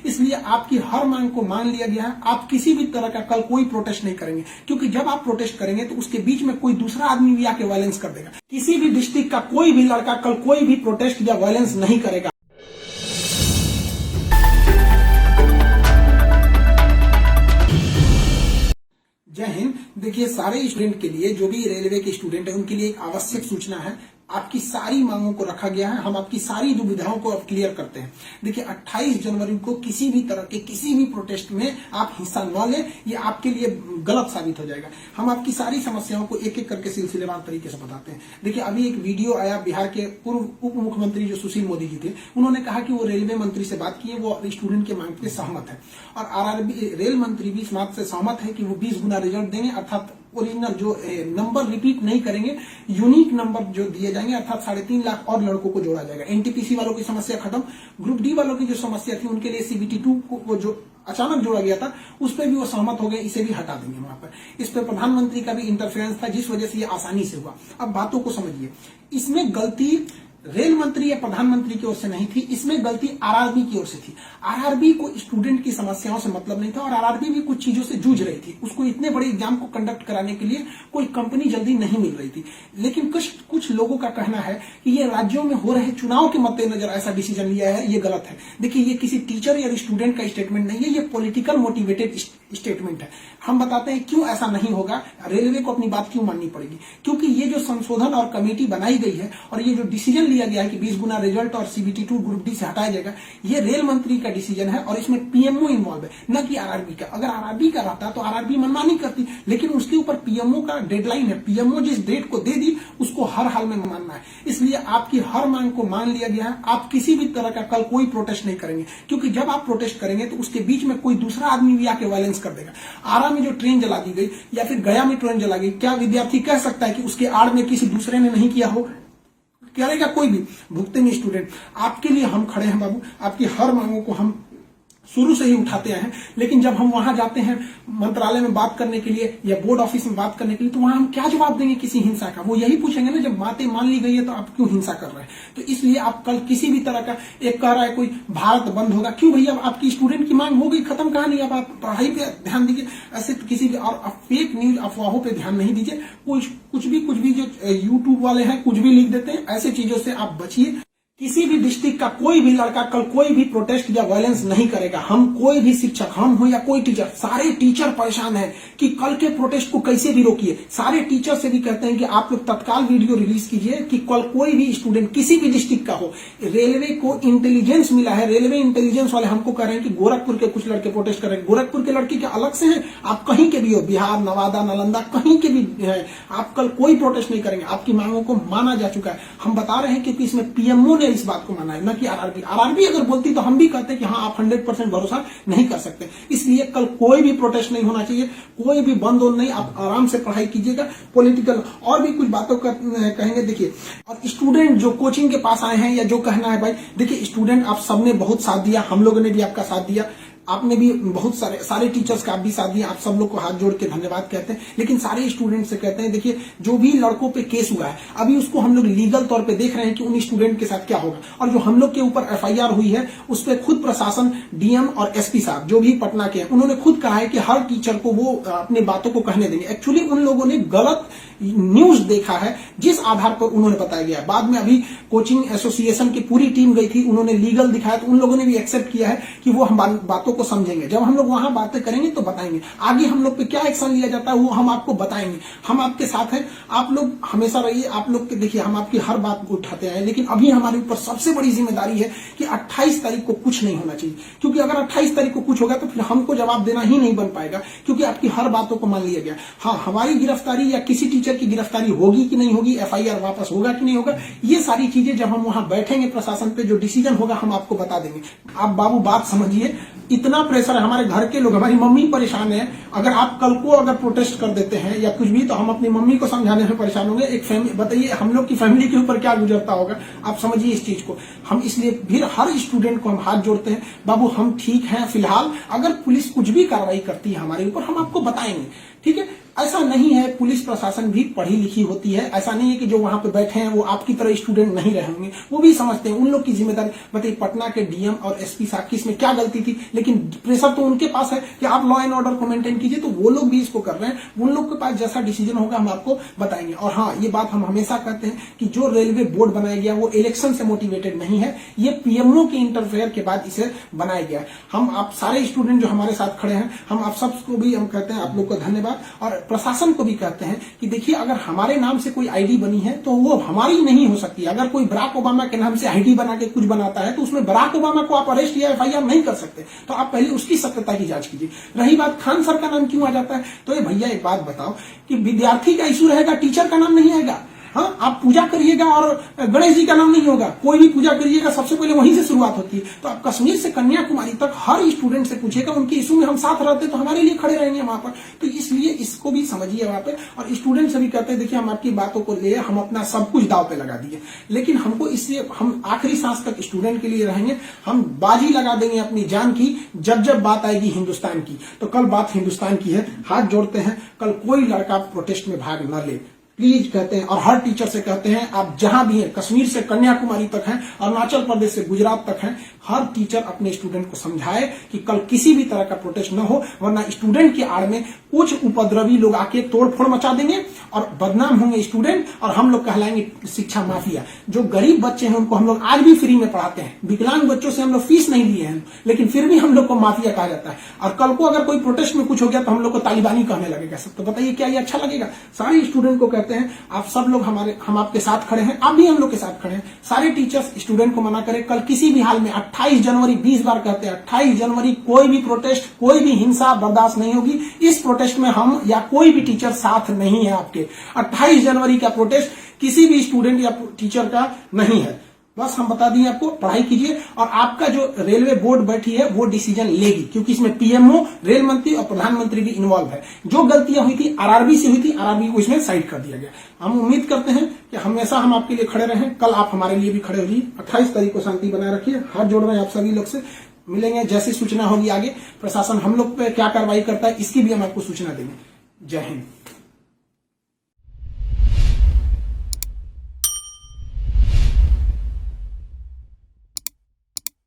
इसलिए आपकी हर मांग को मान लिया गया है। आप किसी भी तरह का कल कोई प्रोटेस्ट नहीं करेंगे, क्योंकि जब आप प्रोटेस्ट करेंगे तो उसके बीच में कोई दूसरा आदमी भी आके वायलेंस कर देगा। किसी भी डिस्ट्रिक्ट का कोई भी लड़का कल कोई भी प्रोटेस्ट या वायलेंस नहीं करेगा। जय हिंद। देखिए, सारे स्टूडेंट के लिए, जो भी रेलवे के स्टूडेंट है, उनके लिए एक आवश्यक सूचना है। आपकी सारी मांगों को रखा गया है। हम आपकी सारी दुविधाओं को अब क्लियर करते हैं। देखिए, 28 जनवरी को किसी भी तरह के किसी भी प्रोटेस्ट में आप हिस्सा न लें, ये आपके लिए गलत साबित हो जाएगा। हम आपकी सारी समस्याओं को एक एक करके सिलसिलेवार तरीके से बताते हैं। देखिए, अभी एक वीडियो आया, बिहार के पूर्व उप मुख्यमंत्री जो सुशील मोदी जी थे, उन्होंने कहा कि वो रेलवे मंत्री से बात किए, वो स्टूडेंट के मांग पे सहमत है। और आरआरबी रेल मंत्री भी इस बात से सहमत है कि वो 20 गुना रिजल्ट देंगे, अर्थात ओरिजिनल जो नंबर रिपीट नहीं करेंगे, यूनिक नंबर जो दिए जाएंगे, अर्थात 3.5 लाख और लड़कों को जोड़ा जाएगा। एनटीपीसी वालों की समस्या खत्म। ग्रुप डी वालों की जो समस्या थी, उनके लिए सीबीटी 2 को जो अचानक जोड़ा गया था, उस पर भी वो सहमत हो गए, इसे भी हटा देंगे वहां पर। इस पर प्रधानमंत्री का भी इंटरफेरेंस था, जिस वजह से ये आसानी से हुआ। अब बातों को समझिए, इसमें गलती रेल मंत्री या प्रधानमंत्री की ओर से नहीं थी, इसमें गलती आरआरबी की ओर से थी। आरआरबी को स्टूडेंट की समस्याओं से मतलब नहीं था, और आरआरबी भी कुछ चीजों से जूझ रही थी। उसको इतने बड़े एग्जाम को कंडक्ट कराने के लिए कोई कंपनी जल्दी नहीं मिल रही थी। लेकिन कुछ लोगों का कहना है कि ये राज्यों में हो रहे चुनाव के मद्देनजर ऐसा डिसीजन लिया है, ये गलत है। देखिए, ये किसी टीचर या स्टूडेंट का स्टेटमेंट नहीं है, ये पॉलिटिकल मोटिवेटेड स्टेटमेंट है। हम बताते हैं क्यों ऐसा नहीं होगा, रेलवे को अपनी बात क्यों माननी पड़ेगी। क्योंकि ये जो संशोधन और कमेटी बनाई गई है, और ये जो डिसीजन लिया गया है कि 20 गुना रिजल्ट और सीबीटी 2 ग्रुप डी से हटाया जाएगा, ये रेल मंत्री का डिसीजन है, और इसमें पीएमओ इन्वॉल्व है, न कि आरआरबी का। अगर आरआरबी का रहता तो आरआरबी मनमानी करती, लेकिन उसके ऊपर पीएमओ का डेडलाइन है। पीएमओ जिस डेट को दे दी, उसको हर हाल में मानना है। इसलिए आपकी हर मांग को मान लिया गया है। आप किसी भी तरह का कल कोई प्रोटेस्ट नहीं करेंगे, क्योंकि जब आप प्रोटेस्ट करेंगे तो उसके बीच में कोई दूसरा आदमी भी आके वायलेंस कर देगा। आरा में जो ट्रेन जला दी गई, या फिर गया में ट्रेन जला गई, क्या विद्यार्थी कह सकता है कि उसके आड़ में किसी दूसरे ने नहीं किया हो? करेगा कोई भी, भुगतेंगे स्टूडेंट। आपके लिए हम खड़े हैं बाबू। आपकी हर मांगों को हम शुरू से ही उठाते हैं। लेकिन जब हम वहां जाते हैं मंत्रालय में बात करने के लिए या बोर्ड ऑफिस में बात करने के लिए, तो वहां हम क्या जवाब देंगे किसी हिंसा का? वो यही पूछेंगे ना, जब बातें मान ली गई है तो आप क्यों हिंसा कर रहे हैं? तो इसलिए आप कल किसी भी तरह का, एक कह रहा है कोई भारत बंद होगा, क्यों भैया? आपकी स्टूडेंट की मांग हो गई, खत्म कहानी। अब आप पढ़ाई पे ध्यान दीजिए, ऐसे किसी भी और फेक न्यूज अफवाहों पे ध्यान नहीं दीजिए। कुछ भी जो यूट्यूब वाले हैं कुछ भी लिख देते हैं, ऐसे चीजों से आप बचिए। किसी भी डिस्ट्रिक्ट का कोई भी लड़का कल कोई भी प्रोटेस्ट या वायलेंस नहीं करेगा। हम कोई भी शिक्षक, हम हो या कोई टीचर, सारे टीचर परेशान हैं कि कल के प्रोटेस्ट को कैसे भी रोकिए। सारे टीचर से भी कहते हैं कि आप लोग तत्काल वीडियो रिलीज कीजिए कि कल कोई भी स्टूडेंट किसी भी डिस्ट्रिक्ट का हो। रेलवे को इंटेलिजेंस मिला है, रेलवे इंटेलिजेंस वाले हमको कह रहे हैं कि गोरखपुर के कुछ लड़के प्रोटेस्ट कर रहे हैं। गोरखपुर के लड़के क्या अलग से हैं? आप कहीं के भी हो, बिहार, नवादा, नालंदा, कहीं के भी है, आप कल कोई प्रोटेस्ट नहीं करेंगे। आपकी मांगों को माना जा चुका है। हम बता रहे हैं क्योंकि इसमें पीएमओ ने इस बात को माना है, न कि आरआरबी। आरआरबी अगर बोलती तो हम भी कहते कि हाँ, आप 100% भरोसा नहीं कर सकते। इसलिए कल कोई भी प्रोटेस्ट नहीं होना चाहिए, कोई भी बंद नहीं। आप आराम से पढ़ाई कीजिएगा। पॉलिटिकल और भी कुछ बातों का कहेंगे। देखिए, और स्टूडेंट जो कोचिंग के पास आए हैं या जो कहना है, भाई देखिए, स्टूडेंट आप सबने बहुत साथ दिया, हम लोगों ने भी आपका साथ दिया, आपने भी बहुत सारे टीचर्स का आप भी साथ दिया। आप सब लोग को हाथ जोड़ के धन्यवाद कहते हैं। लेकिन सारे स्टूडेंट से कहते हैं, देखिए, जो भी लड़कों पे केस हुआ है, अभी उसको हम लोग लीगल तौर पे देख रहे हैं कि उन स्टूडेंट के साथ क्या होगा। और जो हम लोग के ऊपर एफआईआर हुई है, उस पर खुद प्रशासन, डीएम और एसपी साहब जो भी पटना के हैं, उन्होंने खुद कहा है कि हर टीचर को वो अपनी बातों को कहने देंगे। एक्चुअली उन लोगों ने गलत न्यूज देखा है, जिस आधार पर उन्होंने बताया गया। बाद में अभी कोचिंग एसोसिएशन की पूरी टीम गई थी, उन्होंने लीगल दिखाया, तो उन लोगों ने भी एक्सेप्ट किया है कि वो हम बातों को समझेंगे। जब हम लोग वहां बातें करेंगे तो बताएंगे। आगे हम लोग पे क्या एक्शन लिया जाता है वो हम आपको बताएंगे। हम आपके साथ हैं, आप लोग हमेशा रहिए। आप लोग के देखिए, हम आपकी हर बात को उठाते हैं। लेकिन अभी हमारे ऊपर सबसे बड़ी जिम्मेदारी है कि 28 तारीख को कुछ नहीं होना चाहिए, क्योंकि अगर 28 तारीख को कुछ होगा तो फिर हमको जवाब देना ही नहीं बन पाएगा, क्योंकि आपकी हर बातों को मान लिया गया। हाँ, हमारी गिरफ्तारी या किसी टीचर की गिरफ्तारी होगी कि नहीं होगी, एफआईआर वापस होगा कि नहीं होगा, ये सारी चीजें जब हम वहां बैठेंगे प्रशासन पे, जो डिसीजन होगा हम आपको बता देंगे। आप बाबू बात समझिए, इतना प्रेशर है। हमारे घर के लोग, हमारी मम्मी परेशान है। अगर आप कल को अगर प्रोटेस्ट कर देते हैं या कुछ भी, तो हम अपनी मम्मी को समझाने में परेशान होंगे। एक फैमिली, बताइए हम लोग की फैमिली के ऊपर क्या गुजरता होगा। आप समझिए इस चीज को। हम इसलिए फिर हर स्टूडेंट को हम हाथ जोड़ते हैं, बाबू हम ठीक हैं फिलहाल। अगर पुलिस कुछ भी कार्रवाई करती है हमारे ऊपर, हम आपको बताएंगे, ठीक है। ऐसा नहीं है, पुलिस प्रशासन भी पढ़ी लिखी होती है। ऐसा नहीं है कि जो वहां पे बैठे हैं वो आपकी तरह स्टूडेंट नहीं रहे होंगे, वो भी समझते हैं, उन लोग की जिम्मेदारी। बताइए पटना के डीएम और एसपी साहब की इसमें क्या गलती थी, लेकिन प्रेशर तो उनके पास है कि आप लॉ एंड ऑर्डर को मेंटेन कीजिए, तो वो लोग भी इसको कर रहे हैं। उन लोग के पास जैसा डिसीजन होगा हम आपको बताएंगे। और हाँ, ये बात हम हमेशा कहते हैं कि जो रेलवे बोर्ड बनाया गया वो इलेक्शन से मोटिवेटेड नहीं है, ये पीएमओ के इंटरफेयर के बाद इसे बनाया गया है। हम आप सारे स्टूडेंट जो हमारे साथ खड़े हैं, हम आप सबको भी हम कहते हैं आप लोग को धन्यवाद, और प्रशासन को भी कहते हैं कि देखिए अगर हमारे नाम से कोई आईडी बनी है तो वो हमारी नहीं हो सकती। अगर कोई बराक ओबामा के नाम से आईडी बना के कुछ बनाता है तो उसमें बराक ओबामा को आप अरेस्ट या एफआईआर नहीं कर सकते, तो आप पहले उसकी सत्यता की जांच कीजिए। रही बात खान सर का नाम क्यों आ जाता है, तो ये भैया एक बात बताओ कि विद्यार्थी का इशू रहेगा, टीचर का नाम नहीं आएगा। हाँ, आप पूजा करिएगा और गणेश जी का नाम नहीं होगा, कोई भी पूजा करिएगा सबसे पहले वहीं से शुरुआत होती है। तो आप कश्मीर से कन्याकुमारी तक हर स्टूडेंट से पूछिएगा, उनके इशू में हम साथ रहते तो हमारे लिए खड़े रहेंगे वहां पर। तो इसलिए इसको भी समझिए वहां पे, और स्टूडेंट से भी कहते हैं देखिए हम आपकी बातों को ले, हम अपना सब कुछ दाव पे लगा दिए, लेकिन हमको इससे हम आखिरी सांस तक स्टूडेंट के लिए रहेंगे। हम बाजी लगा देंगे अपनी जान की जब जब बात आएगी हिंदुस्तान की। तो कल बात हिंदुस्तान की है, हाथ जोड़ते हैं, कल कोई लड़का प्रोटेस्ट में भाग न ले प्लीज कहते हैं। और हर टीचर से कहते हैं आप जहां भी हैं, कश्मीर से कन्याकुमारी तक हैं, अरुणाचल प्रदेश से गुजरात तक हैं, हर टीचर अपने स्टूडेंट को समझाए कि कल किसी भी तरह का प्रोटेस्ट न हो, वरना स्टूडेंट की आड़ में कुछ उपद्रवी लोग आके तोड़फोड़ मचा देंगे और बदनाम होंगे स्टूडेंट, और हम लोग कहलाएंगे शिक्षा माफिया। जो गरीब बच्चे हैं उनको हम लोग आज भी फ्री में पढ़ाते हैं, विकलांग बच्चों से हम लोग फीस नहीं लिए हैं, लेकिन फिर भी हम लोग को माफिया कहा जाता है। और कल को अगर कोई प्रोटेस्ट में कुछ हो गया तो हम लोग को तालिबानी कहने लगेगा सब। तो बताइए क्या ये अच्छा लगेगा? सारे स्टूडेंट को कहते हैं आप सब लोग हम आपके साथ खड़े हैं, आप भी हम लोग के साथ खड़े हैं। सारे टीचर्स स्टूडेंट को मना करें, कल किसी भी हाल में 28 जनवरी 20 बार कहते हैं 28 जनवरी कोई भी प्रोटेस्ट, कोई भी हिंसा बर्दाश्त नहीं होगी। इस प्रोटेस्ट में हम या कोई भी टीचर साथ नहीं है आपके। 28 जनवरी का प्रोटेस्ट किसी भी स्टूडेंट या टीचर का नहीं है। बस हम बता दिए आपको, पढ़ाई कीजिए, और आपका जो रेलवे बोर्ड बैठी है वो डिसीजन लेगी, क्योंकि इसमें पीएमओ, रेल मंत्री और प्रधानमंत्री भी इन्वॉल्व है। जो गलतियां हुई थी आरआरबी से हुई थी, आरआरबी को इसमें साइड कर दिया गया। हम उम्मीद करते हैं कि हमेशा हम आपके लिए खड़े रहें, कल आप हमारे लिए भी खड़े हो जाइए। 28 तारीख को शांति बनाए रखिए। हाथ जोड़ रहे हैं आप सभी लोग से, मिलेंगे जैसी सूचना होगी आगे, प्रशासन हम लोग पे क्या कार्रवाई करता है इसकी भी हम आपको सूचना देंगे। जय हिंद।